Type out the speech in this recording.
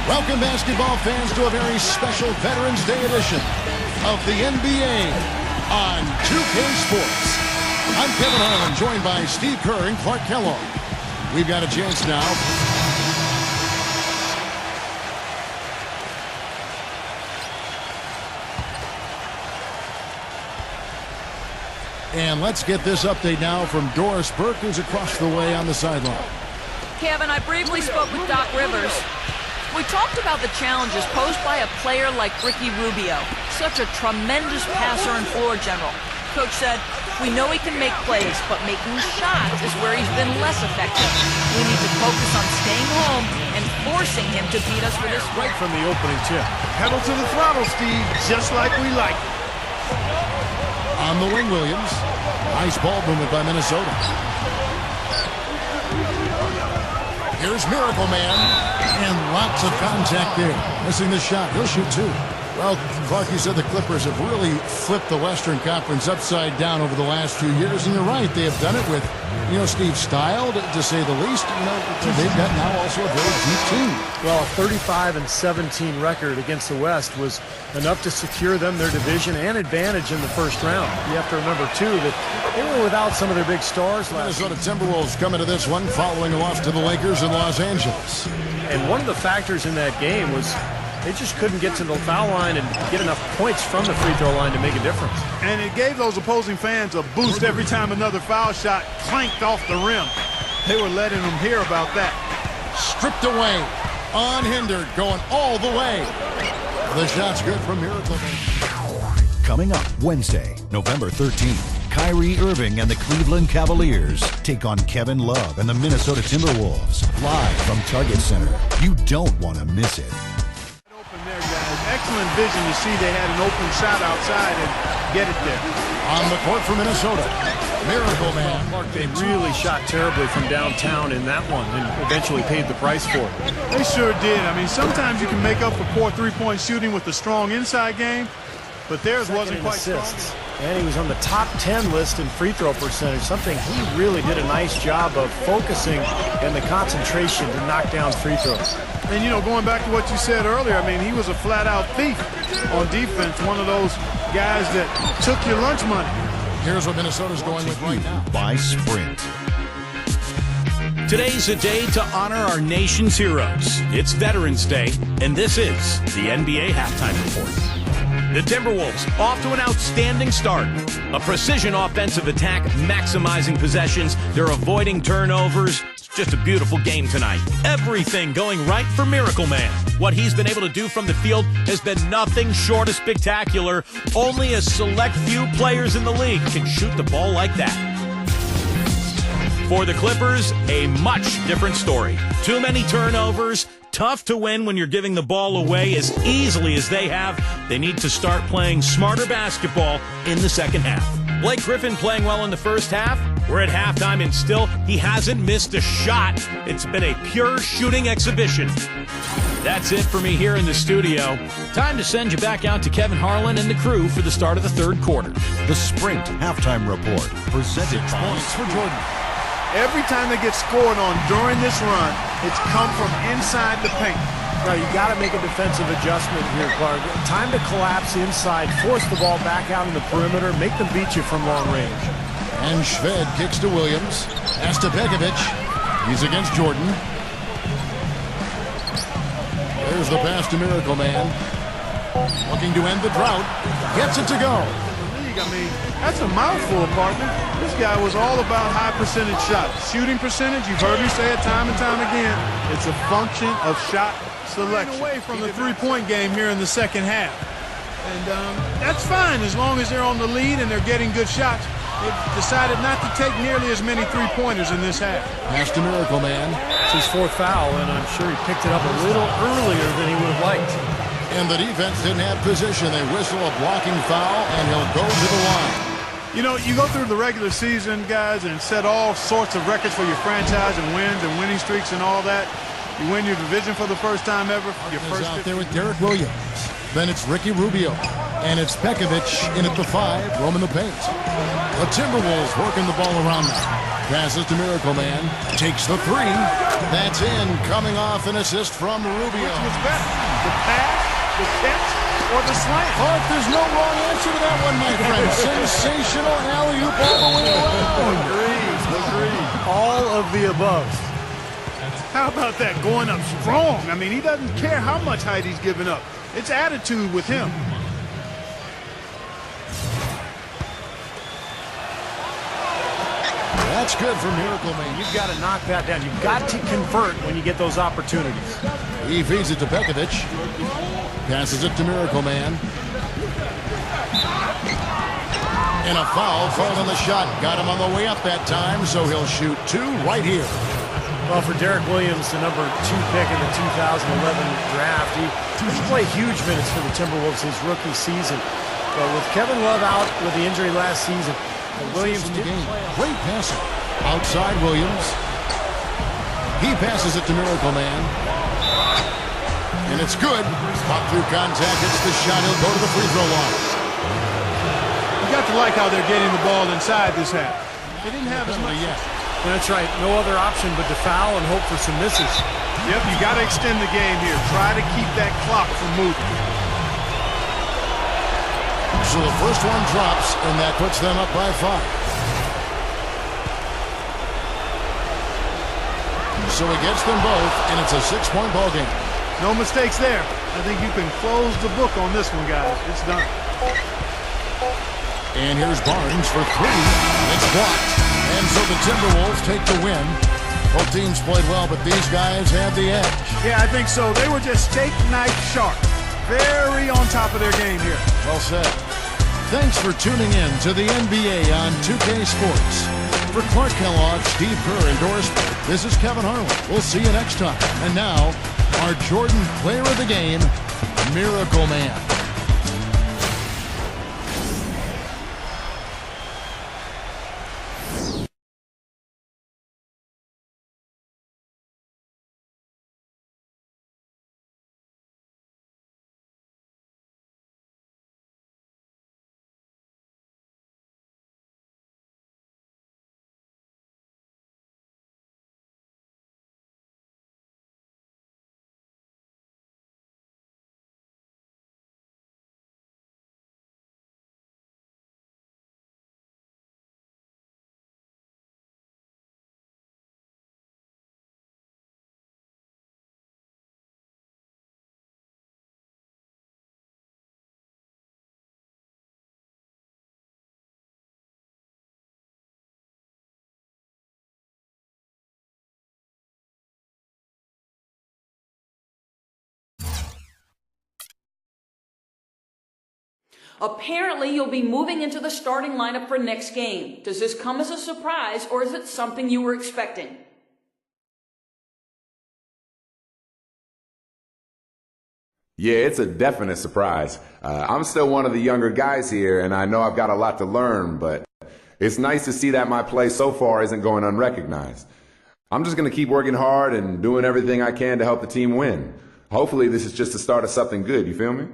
Welcome, basketball fans, to a very special Veterans Day edition of the NBA on 2K Sports. I'm Kevin Harlan, joined by Steve Kerr and Clark Kellogg. We've got a chance now. And let's get this update now from Doris Burke, who's across the way on the sideline. Kevin, I briefly spoke with Doc Rivers. We talked about the challenges posed by a player like Ricky Rubio, such a tremendous passer and floor general. Coach said, we know he can make plays, but making shots is where he's been less effective. We need to focus on staying home and forcing him to beat us with his right from the opening tip. Pedal to the throttle, Steve, just like we like it. On the wing, Williams. Nice ball movement by Minnesota. Here's Miracle Man. And lots of contact there. Missing the shot. He'll shoot two. Well, Clark, you said the Clippers have really flipped the Western Conference upside down over the last few years. And you're right. They have done it with, Steve, style, to say the least. They've got now also a very deep team. Well, a 35-17 record against the West was enough to secure them their division and advantage in the first round. You have to remember, too, that they were without some of their big stars last year. Minnesota Timberwolves coming to this one following a loss to the Lakers in Los Angeles. And one of the factors in that game was they just couldn't get to the foul line and get enough points from the free throw line to make a difference. And it gave those opposing fans a boost every time another foul shot clanked off the rim. They were letting them hear about that. Stripped away, unhindered, going all the way. The shot's good from Miracle. Coming up Wednesday, November 13th, Kyrie Irving and the Cleveland Cavaliers take on Kevin Love and the Minnesota Timberwolves, live from Target Center. You don't want to miss it. Open there, guys. Excellent vision to see they had an open shot outside and get it there. On the court for Minnesota, Miracle Man. Clark, they really shot terribly from downtown in that one and eventually paid the price for it. They sure did. I mean, sometimes you can make up for poor three-point shooting with a strong inside game, but theirs wasn't quite strong. And he was on the top 10 list in free throw percentage, something he really did a nice job of focusing and the concentration to knock down free throws. And, going back to what you said earlier, I mean, he was a flat-out thief on defense, one of those guys that took your lunch money. Here's what Minnesota's going with right now. By Sprint. Today's a day to honor our nation's heroes. It's Veterans Day, and this is the NBA Halftime Report. The Timberwolves off to an outstanding start. A precision offensive attack, maximizing possessions. They're avoiding turnovers. It's just a beautiful game tonight. Everything going right for Miracle Man. What he's been able to do from the field has been nothing short of spectacular. Only a select few players in the league can shoot the ball like that. For the Clippers, a much different story. Too many turnovers. Tough to win when you're giving the ball away as easily as they have. They need to start playing smarter basketball in the second half. Blake Griffin playing well in the first half. We're at halftime and still he hasn't missed a shot. It's been a pure shooting exhibition. That's it for me here in the studio. Time to send you back out to Kevin Harlan and the crew for the start of the third quarter. The Sprint Halftime Report, presented by Points for Jordan. Every time they get scored on during this run, it's come from inside the paint. Now, you got to make a defensive adjustment here, Clark. Time to collapse inside, force the ball back out in the perimeter, make them beat you from long range. And Shved kicks to Williams. Pass to Begovic. He's against Jordan. There's the pass to Miracle Man. Looking to end the drought. Gets it to go. I mean, that's a mouthful, partner. This guy was all about high percentage shots. Shooting percentage, you've heard me say it time and time again, it's a function of shot selection. Away from the three-point game here in the second half. And that's fine as long as they're on the lead and they're getting good shots. They've decided not to take nearly as many three-pointers in this half. Pass to Miracle Man. It's his fourth foul, and I'm sure he picked it up a little earlier than he would have liked. And the defense didn't have position. They whistle a blocking foul, and he'll go to the line. You go through the regular season, guys, and set all sorts of records for your franchise and wins and winning streaks and all that. You win your division for the first time ever. Your first out there with Derek Williams. Then it's Ricky Rubio. And it's Begovic in at the 5, roaming the paint. The Timberwolves working the ball around them. Passes to Miracle Man. Takes the 3. That's in, coming off an assist from Rubio. Which was better, the pass, the catch, or the slant? Clark, there's no wrong answer to that one, my friend. Sensational alley-oop all the way around. Agreed. All of the above. How about that, going up strong? I mean, he doesn't care how much height he's giving up. It's attitude with him. That's good for Miracle Man. You've got to knock that down. You've got to convert when you get those opportunities. He feeds it to Pekovic. Passes it to Miracle Man. And a foul called on the shot. Got him on the way up that time, so he'll shoot 2 right here. Well, for Derek Williams, the number 2 pick in the 2011 draft, he played huge minutes for the Timberwolves his rookie season. But with Kevin Love out with the injury last season, Williams in the game. Great passing. Outside Williams. He passes it to Miracle Man. And it's good. Pop through contact. It's the shot. He'll go to the free throw line. You got to like how they're getting the ball inside this half. They didn't have as much yet. That's right. No other option but to foul and hope for some misses. Yep, you got to extend the game here. Try to keep that clock from moving. So the first one drops, and that puts them up by 5. So he gets them both, and it's a 6-point ball game. No mistakes there. I think you can close the book on this one, guys. It's done. And here's Barnes for 3. It's blocked. And so the Timberwolves take the win. Both teams played well, but these guys had the edge. Yeah, I think so. They were just steak knife sharp. Very on top of their game here. Well said. Thanks for tuning in to the NBA on 2K Sports. For Clark Kellogg, Steve Kerr, and Doris, this is Kevin Harlan. We'll see you next time. And now, our Jordan Player of the Game, Miracle Man. Apparently, you'll be moving into the starting lineup for next game. Does this come as a surprise, or is it something you were expecting? Yeah, it's a definite surprise. I'm still one of the younger guys here, and I know I've got a lot to learn, but it's nice to see that my play so far isn't going unrecognized. I'm just going to keep working hard and doing everything I can to help the team win. Hopefully, this is just the start of something good, you feel me?